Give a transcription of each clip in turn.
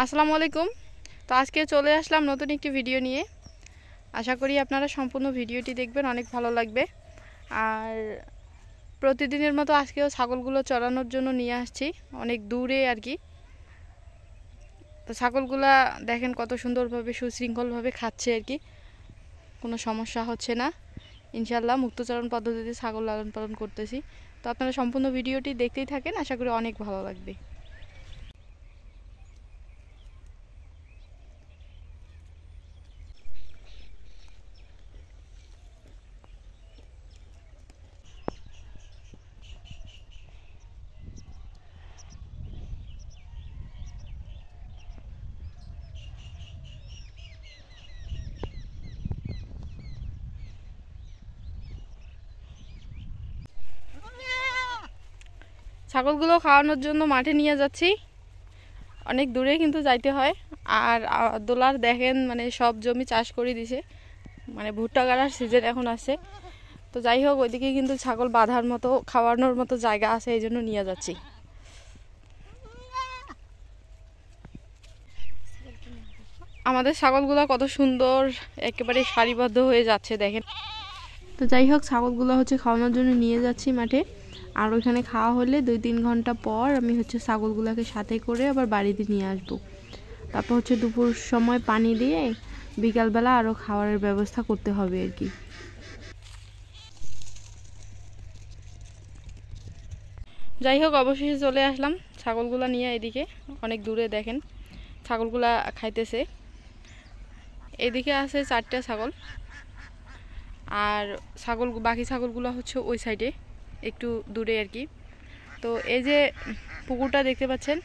আসসালামু আলাইকুম। তো আজকে চলে আসলাম নতুন একটি ভিডিও নিয়ে। আশা করি আপনারা সম্পূর্ণ ভিডিওটি দেখবেন, অনেক ভালো লাগবে। আর প্রতিদিনের মতো আজকেও ছাগলগুলো চড়ানোর জন্য নিয়ে আসছি, অনেক দূরে আর কি। তো ছাগলগুলা দেখেন কত সুন্দরভাবে সুশৃঙ্খলভাবে খাচ্ছে আর কি, কোনো সমস্যা হচ্ছে না। ইনশাল্লাহ মুক্তচারণ পদ্ধতিতে ছাগল লালন পালন করতেছি। তো আপনারা সম্পূর্ণ ভিডিওটি দেখতেই থাকেন, আশা করি অনেক ভালো লাগবে। ছাগলগুলো খাওয়ানোর জন্য মাঠে নিয়ে যাচ্ছি, অনেক দূরে কিন্তু যাইতে হয়। আর দোলার দেখেন মানে সব জমি চাষ করে দিছে, মানে ভুট্টা গাড়ার সিজন এখন আছে। তো যাই হোক, ওইদিকে কিন্তু ছাগল বাঁধার মতো খাওয়ানোর মতো জায়গা আছে, এই জন্য নিয়ে যাচ্ছি। আমাদের ছাগলগুলো কত সুন্দর একেবারে সারিবদ্ধ হয়ে যাচ্ছে দেখেন। তো যাই হোক, ছাগলগুলো হচ্ছে খাওয়ানোর জন্য নিয়ে যাচ্ছি মাঠে। আর ওইখানে খাওয়া হলে 2-3 ঘন্টা পর আমি হচ্ছে ছাগলগুলোকে সাথে করে আবার বাড়িতে নিয়ে আসবো। তারপর হচ্ছে দুপুর সময় পানি দিয়ে বিকালবেলা আরও খাওয়ারের ব্যবস্থা করতে হবে আর কি। যাই হোক, অবশেষে চলে আসলাম ছাগলগুলো নিয়ে এদিকে। অনেক দূরে দেখেন ছাগলগুলা খাইতেছে। এদিকে আছে 4টা ছাগল, আর বাকি ছাগলগুলো হচ্ছে ওই সাইডে একটু দূরে আর কি। তো এই যে পুকুরটা দেখতে পাচ্ছেন,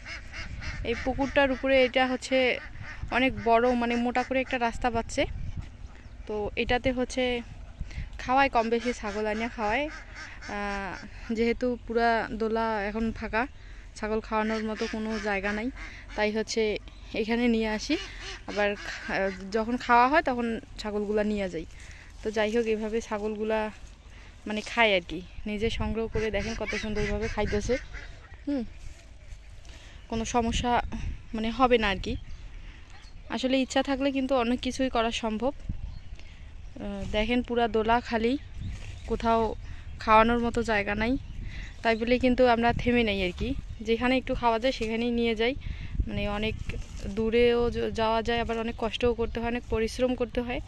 এই পুকুরটার উপরে এটা হচ্ছে অনেক বড়, মানে মোটা করে একটা রাস্তা পাচ্ছে। তো এটাতে হচ্ছে খাওয়ায়, কম বেশি ছাগল আনিয়া খাওয়ায়। যেহেতু পুরা দোলা এখন ফাঁকা, ছাগল খাওয়ানোর মতো কোনো জায়গা নাই, তাই হচ্ছে এখানে নিয়ে আসি। আবার যখন খাওয়া হয় তখন ছাগলগুলা নিয়ে যাই। তো যাই হোক, এইভাবে ছাগলগুলা মানে খায় আর কি, নিজে সংগ্রহ করে দেখেন কত সুন্দরভাবে খাইতেছে। কোনো সমস্যা মানে হবে না আর কি। আসলে ইচ্ছা থাকলে কিন্তু অনেক কিছুই করা সম্ভব। দেখেন পুরা দোলা খালি, কোথাও খাওয়ানোর মতো জায়গা নাই। তাই বলে কিন্তু আমরা থেমে নেই আর কি, যেখানে একটু খাওয়া যায় সেখানেই নিয়ে যাই। মানে অনেক দূরেও যাওয়া যায়, আবার অনেক কষ্টও করতে হয়, অনেক পরিশ্রম করতে হয়।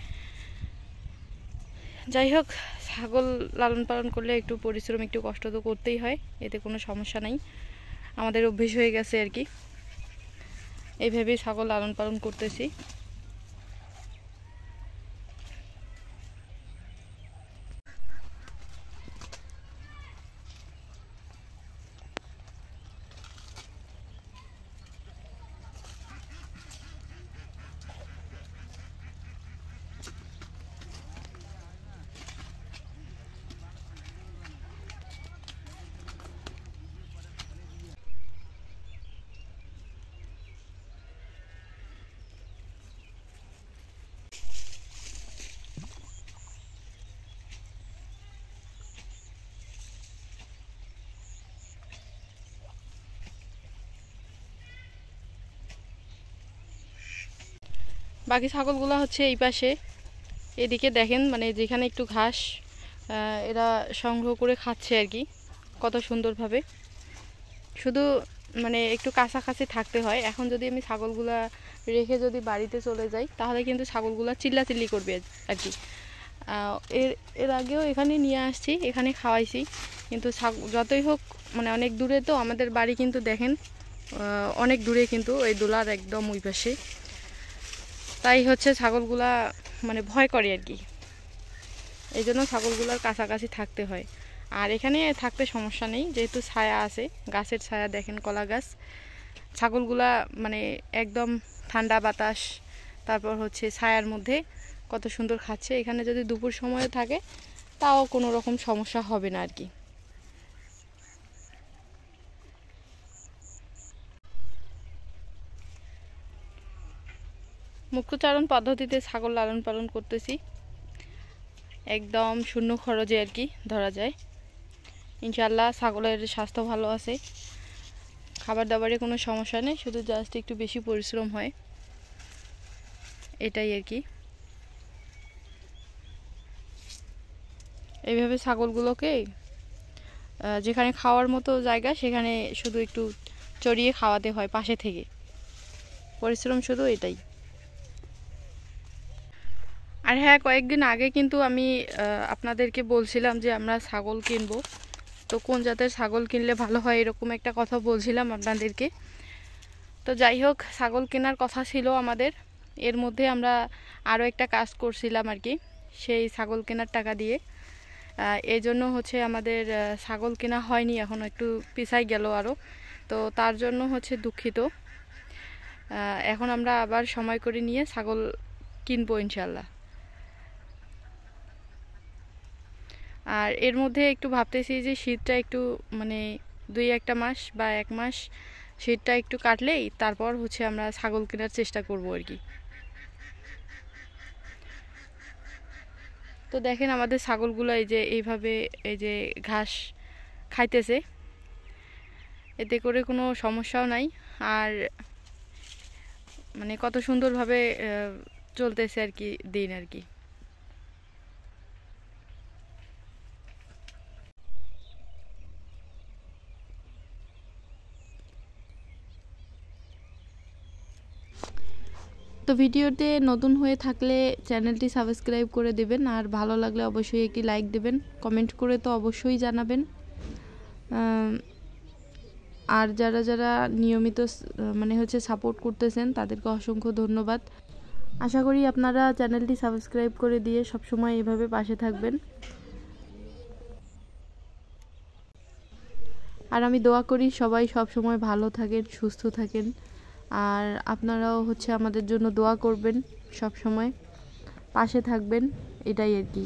যাই হোক, ছাগল লালন পালন করলে একটু পরিশ্রম, একটু কষ্ট তো করতেই হয়, এতে কোনো সমস্যা নাই। আমাদের অভ্যেস হয়ে গেছে আর কি, এইভাবেই ছাগল লালন পালন করতেছি। বাকি ছাগলগুলো হচ্ছে এই পাশে, এদিকে দেখেন, মানে যেখানে একটু ঘাস এরা সংগ্রহ করে খাচ্ছে আর কি, কত সুন্দরভাবে। শুধু মানে একটু কাছাকাছি থাকতে হয়। এখন যদি আমি ছাগলগুলা রেখে যদি বাড়িতে চলে যাই, তাহলে কিন্তু ছাগলগুলা চিল্লাচিল্লি করবে আর কি। এর এর আগেও এখানে নিয়ে আসছি, এখানে খাওয়াইছি, কিন্তু যতই হোক মানে অনেক দূরে, তো আমাদের বাড়ি কিন্তু দেখেন অনেক দূরে, কিন্তু ওই দোলার একদম ওই পাশে। তাই হচ্ছে ছাগলগুলা মানে ভয় করে আর কি, এই জন্য ছাগলগুলার কাছাকাছি থাকতে হয়। আর এখানে থাকতে সমস্যা নেই, যেহেতু ছায়া আছে, গাছের ছায়া দেখেন, কলা গাছ। ছাগলগুলা মানে একদম ঠান্ডা বাতাস, তারপর হচ্ছে ছায়ার মধ্যে কত সুন্দর খাচ্ছে। এখানে যদি দুপুর সময় থাকে তাও কোনো রকম সমস্যা হবে না আর কি। মুক্তচারণ পদ্ধতিতে ছাগল লালন পালন করতেছি, একদম শূন্য খরচে আর কি ধরা যায়। ইনশাল্লাহ ছাগলের স্বাস্থ্য ভালো আছে, খাবার দাবারে কোনো সমস্যা নেই, শুধু জাস্ট একটু বেশি পরিশ্রম হয়, এটাই আর কি। এইভাবে ছাগলগুলোকে যেখানে খাওয়ার মতো জায়গা সেখানে শুধু একটু চড়িয়ে খাওয়াতে হয় পাশে থেকে, পরিশ্রম শুধু এটাই। আর হ্যাঁ, কয়েকদিন আগে কিন্তু আমি আপনাদেরকে বলছিলাম যে আমরা ছাগল কিনবো, তো কোন জাতের ছাগল কিনলে ভালো হয় এরকম একটা কথা বলছিলাম আপনাদেরকে। তো যাই হোক, ছাগল কেনার কথা ছিল আমাদের, এর মধ্যে আমরা আরও একটা কাজ করছিলাম আর কি, সেই ছাগল কেনার টাকা দিয়ে। এই জন্য হচ্ছে আমাদের ছাগল কেনা হয়নি, এখন একটু পিছাই গেল আরও, তো তার জন্য হচ্ছে দুঃখিত। এখন আমরা আবার সময় করে নিয়ে ছাগল কিনবো ইনশাল্লাহ। আর এর মধ্যে একটু ভাবতেছি যে শীতটা একটু মানে 2-1 মাস বা 1 মাস শীতটা একটু কাটলেই তারপর হচ্ছে আমরা ছাগল কেনার চেষ্টা করব আর কি। তো দেখেন আমাদের ছাগলগুলো এই যে এইভাবে এই যে ঘাস খাইতেছে, এতে করে কোনো সমস্যাও নাই, আর মানে কত সুন্দরভাবে চলতেছে আর কি দিন আর কি। তো ভিডিওতে নতুন হয়ে থাকলে চ্যানেলটি সাবস্ক্রাইব করে দেবেন, আর ভালো লাগলে অবশ্যই একটি লাইক দেবেন, কমেন্ট করে তো অবশ্যই জানাবেন। আর যারা যারা নিয়মিত মানে হচ্ছে সাপোর্ট করতেছেন তাদেরকে অসংখ্য ধন্যবাদ। আশা করি আপনারা চ্যানেলটি সাবস্ক্রাইব করে দিয়ে সবসময় এইভাবে পাশে থাকবেন। আর আমি দোয়া করি সবাই সবসময় ভালো থাকেন, সুস্থ থাকেন, আর আপনারাও হচ্ছে আমাদের জন্য দোয়া করবেন, সব সময় পাশে থাকবেন, এটাই আর কি।